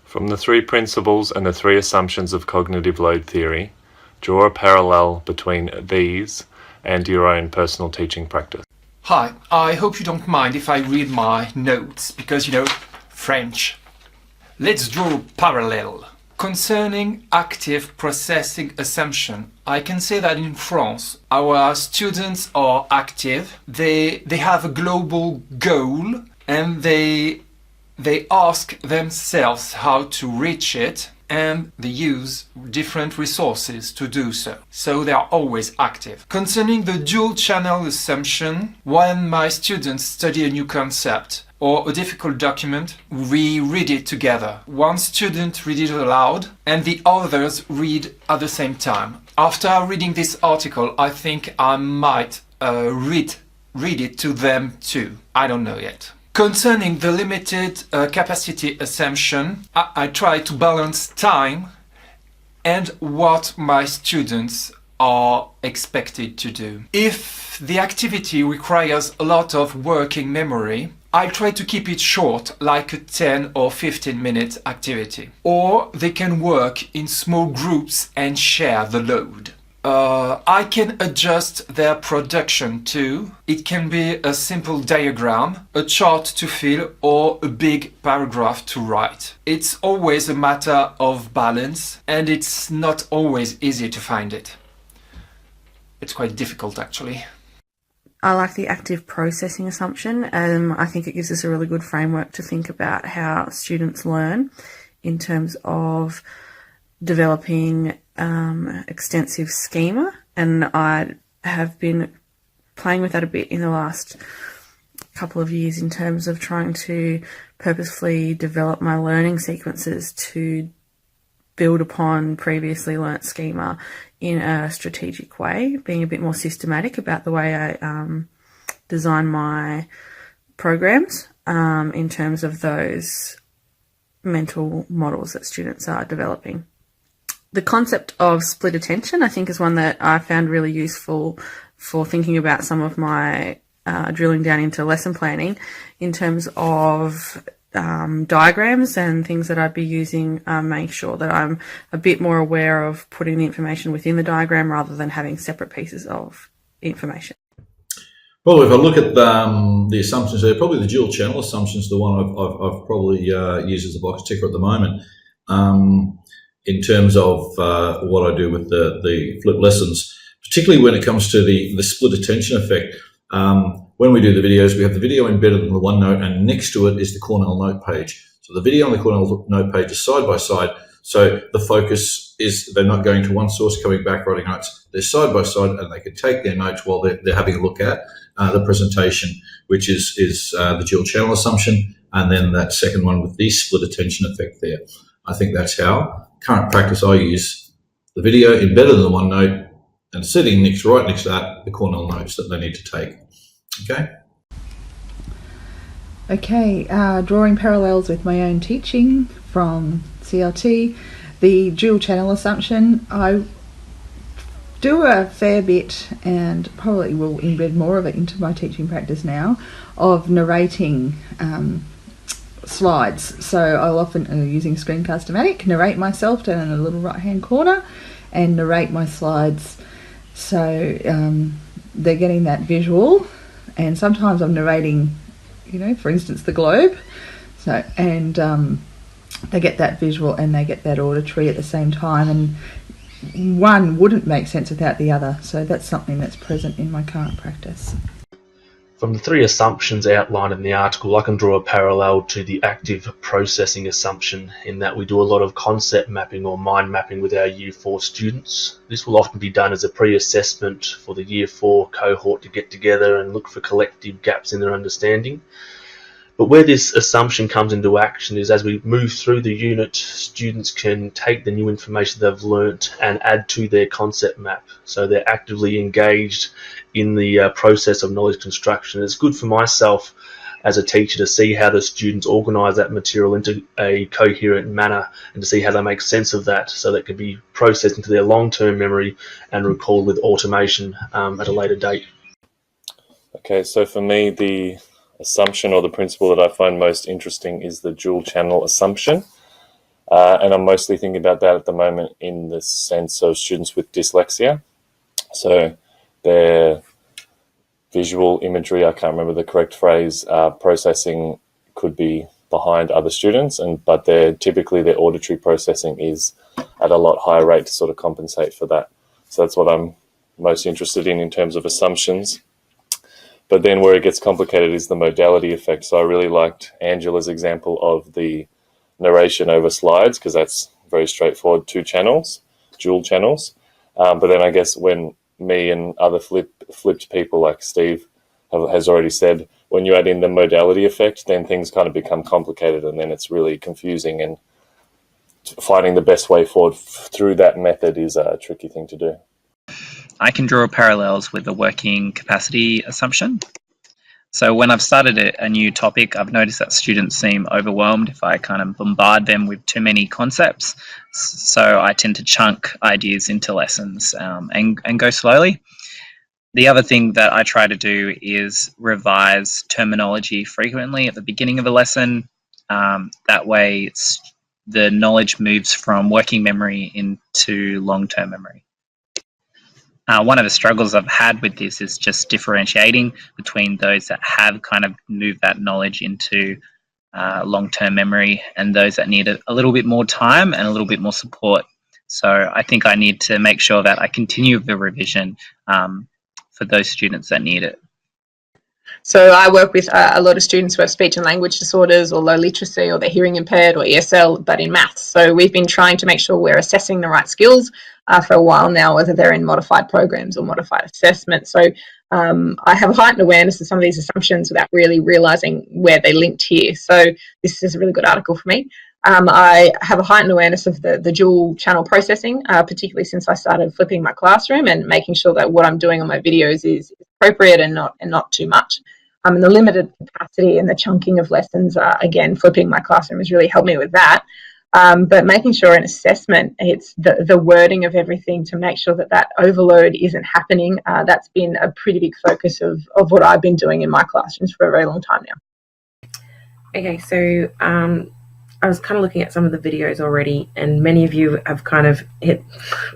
From the three principles and the three assumptions of cognitive load theory, draw a parallel between these and your own personal teaching practice. Hi, I hope you don't mind if I read my notes because, French. Let's draw a parallel. Concerning active processing assumption, I can say that in France, our students are active, they have a global goal, and they ask themselves how to reach it, and they use different resources to do so. So they are always active. Concerning the dual channel assumption, when my students study a new concept or a difficult document, we read it together. One student read it aloud and the others read at the same time. After reading this article, I think I might read it to them too. I don't know yet. Concerning the limited capacity assumption, I try to balance time and what my students are expected to do. If the activity requires a lot of working memory, I try to keep it short, like a 10 or 15 minute activity. Or they can work in small groups and share the load. I can adjust their production too. It can be a simple diagram, a chart to fill, or a big paragraph to write. It's always a matter of balance, and it's not always easy to find it. It's quite difficult, actually. I like the active processing assumption. I think it gives us a really good framework to think about how students learn in terms of developing extensive schema, and I have been playing with that a bit in the last couple of years in terms of trying to purposefully develop my learning sequences to build upon previously learnt schema in a strategic way, being a bit more systematic about the way I design my programs in terms of those mental models that students are developing. The concept of split attention, I think, is one that I found really useful for thinking about some of my drilling down into lesson planning in terms of diagrams and things that I'd be using, make sure that I'm a bit more aware of putting the information within the diagram rather than having separate pieces of information. Well, if I look at the assumptions there, probably the dual channel assumption is the one I've probably used as a box ticker at the moment. In terms of what I do with the flipped lessons, particularly when it comes to the split attention effect. When we do the videos, we have the video embedded in the OneNote, and next to it is the Cornell Note page. So the video and the Cornell Note page is side by side. So the focus is they're not going to one source, coming back, writing notes. They're side by side, and they can take their notes while they're having a look at the presentation, which is the dual channel assumption, and then that second one with the split attention effect there. I think that's how current practice I use the video embedded in the OneNote and sitting right next to that, the Cornell notes that they need to take. Okay, drawing parallels with my own teaching from CLT, the dual channel assumption, I do a fair bit, and probably will embed more of it into my teaching practice now, of narrating slides. So I'll often, using Screencast-O-Matic, narrate myself down in the little right hand corner and narrate my slides. So they're getting that visual, and sometimes I'm narrating, for instance, the globe. So, and they get that visual and they get that auditory at the same time, and one wouldn't make sense without the other. So that's something that's present in my current practice. From the three assumptions outlined in the article, I can draw a parallel to the active processing assumption in that we do a lot of concept mapping or mind mapping with our Year 4 students. This will often be done as a pre-assessment for the Year 4 cohort to get together and look for collective gaps in their understanding. But where this assumption comes into action is as we move through the unit, students can take the new information they've learnt and add to their concept map. So they're actively engaged in the process of knowledge construction. It's good for myself as a teacher to see how the students organise that material into a coherent manner and to see how they make sense of that so that it can be processed into their long-term memory and recalled with automation at a later date. Okay, so for me, the assumption or the principle that I find most interesting is the dual channel assumption. And I'm mostly thinking about that at the moment in the sense of students with dyslexia. So their visual imagery, I can't remember the correct phrase, processing could be behind other students, but typically their auditory processing is at a lot higher rate to sort of compensate for that. So that's what I'm most interested in terms of assumptions. But then where it gets complicated is the modality effect. So I really liked Angela's example of the narration over slides, because that's very straightforward, dual channels. But then I guess when me and other flipped people like Steve has already said, when you add in the modality effect, then things kind of become complicated, and then it's really confusing, and finding the best way forward through that method is a tricky thing to do. I can draw parallels with the working capacity assumption. So when I've started a new topic, I've noticed that students seem overwhelmed if I kind of bombard them with too many concepts. So I tend to chunk ideas into lessons and go slowly. The other thing that I try to do is revise terminology frequently at the beginning of a lesson. That way the knowledge moves from working memory into long-term memory. One of the struggles I've had with this is just differentiating between those that have kind of moved that knowledge into long-term memory and those that need a little bit more time and a little bit more support. So I think I need to make sure that I continue the revision for those students that need it. So I work with a lot of students who have speech and language disorders or low literacy, or they're hearing impaired, or ESL, but in maths. So we've been trying to make sure we're assessing the right skills for a while now, whether they're in modified programs or modified assessment. So I have a heightened awareness of some of these assumptions without really realising where they linked here. So this is a really good article for me. I have a heightened awareness of the dual channel processing, particularly since I started flipping my classroom and making sure that what I'm doing on my videos is appropriate and not too much. And the limited capacity and the chunking of lessons, again, flipping my classroom has really helped me with that. But making sure in assessment, it's the wording of everything to make sure that overload isn't happening. That's been a pretty big focus of what I've been doing in my classrooms for a very long time now. Okay, so I was kind of looking at some of the videos already, and many of you have kind of hit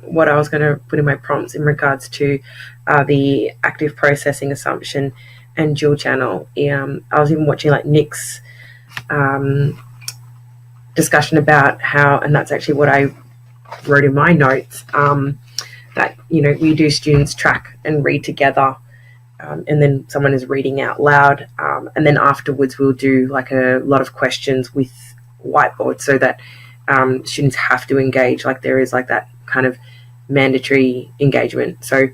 what I was going to put in my prompts in regards to the active processing assumption and dual channel. I was even watching like Nick's discussion about how, and that's actually what I wrote in my notes, that, you know, we do students track and read together, and then someone is reading out loud, and then afterwards we'll do like a lot of questions with whiteboard, so that students have to engage, like there is like that kind of mandatory engagement. So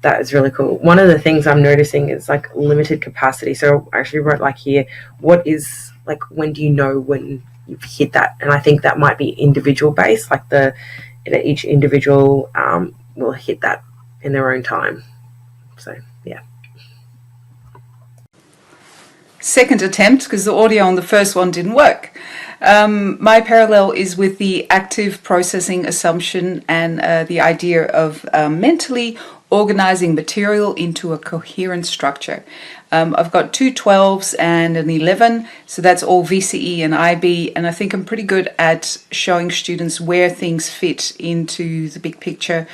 that is really cool. One of the things I'm noticing is like limited capacity. So I actually wrote like here, what is like, when do you know when you've hit that? And I think that might be individual based, like each individual will hit that in their own time. So yeah. Second attempt, because the audio on the first one didn't work. My parallel is with the active processing assumption and the idea of mentally organizing material into a coherent structure. I've got two 12s and an 11, so that's all VCE and IB, and I think I'm pretty good at showing students where things fit into the big picture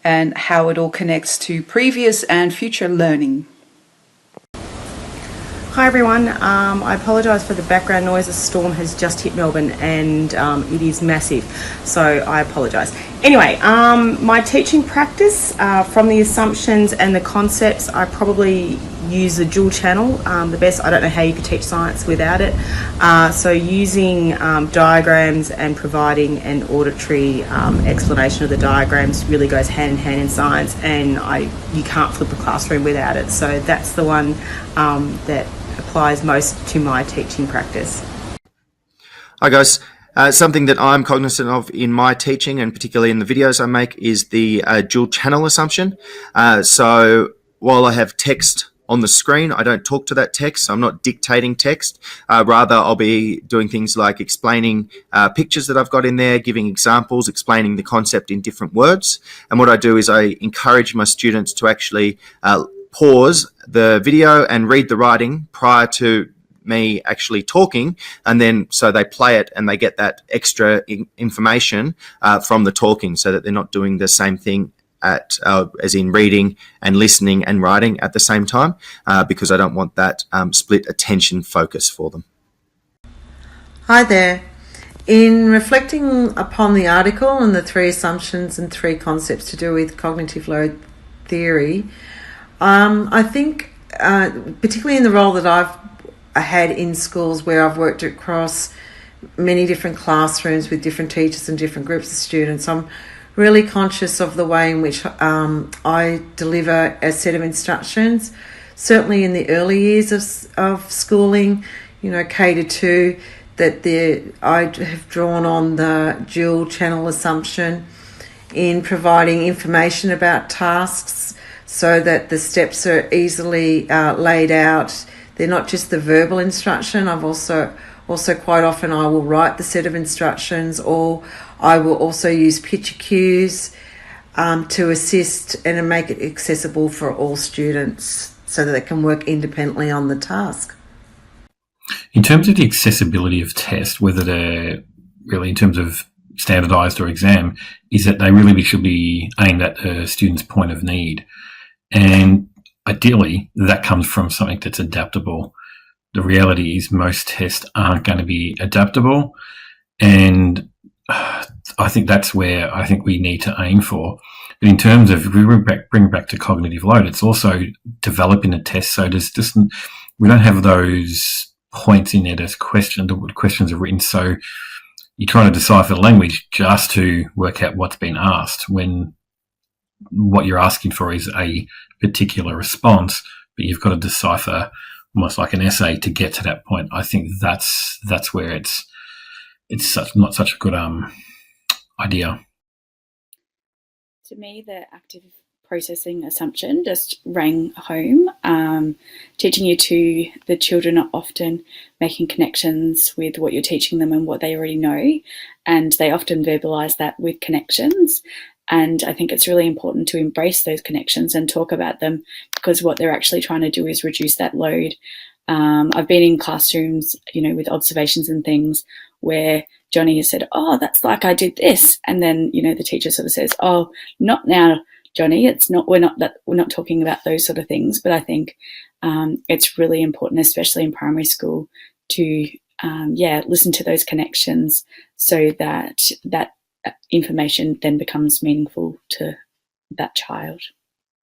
and how it all connects to previous and future learning. Hi everyone, I apologise for the background noise. A storm has just hit Melbourne and it is massive, so I apologise. Anyway, my teaching practice from the assumptions and the concepts, I probably use the dual channel the best. I don't know how you could teach science without it. So using diagrams and providing an auditory explanation of the diagrams really goes hand in hand in science, and you can't flip a classroom without it. So that's the one that applies most to my teaching practice. Hi guys, something that I'm cognizant of in my teaching, and particularly in the videos I make, is the dual channel assumption. So while I have text on the screen, I don't talk to that text. I'm not dictating text. Rather, I'll be doing things like explaining pictures that I've got in there, giving examples, explaining the concept in different words. And what I do is I encourage my students to actually pause the video and read the writing prior to me actually talking, and then so they play it and they get that extra information from the talking, so that they're not doing the same thing as in reading and listening and writing at the same time, because I don't want that split attention focus for them. Hi there. In reflecting upon the article and the 3 assumptions and 3 concepts to do with cognitive load theory, I think particularly in the role that I've had in schools where I've worked across many different classrooms with different teachers and different groups of students, I'm really conscious of the way in which I deliver a set of instructions. Certainly in the early years of schooling, K to 2, that I have drawn on the dual channel assumption in providing information about tasks so that the steps are easily laid out. They're not just the verbal instruction. I've also quite often I will write the set of instructions, or I will also use picture cues to assist and make it accessible for all students so that they can work independently on the task. In terms of the accessibility of tests, whether they're really in terms of standardised or exam, is that they really should be aimed at a student's point of need. And ideally, that comes from something that's adaptable. The reality is most tests aren't going to be adaptable. And I think that's where I think we need to aim for. But in terms of, if we bring back to cognitive load, it's also developing a test so we don't have those points in there as questions are written, so you're trying to decipher the language just to work out what's been asked, when what you're asking for is a particular response, but you've got to decipher almost like an essay to get to that point. I think that's where it's not such a good idea. To me, the active processing assumption just rang home. Teaching the children are often making connections with what you're teaching them and what they already know, and they often verbalise that with connections. And I think it's really important to embrace those connections and talk about them, because what they're actually trying to do is reduce that load. I've been in classrooms, with observations and things where Johnny has said, "Oh, that's like I did this," and then the teacher sort of says, "Oh, not now, Johnny. We're not talking about those sort of things." But I think it's really important, especially in primary school, to listen to those connections so that information then becomes meaningful to that child.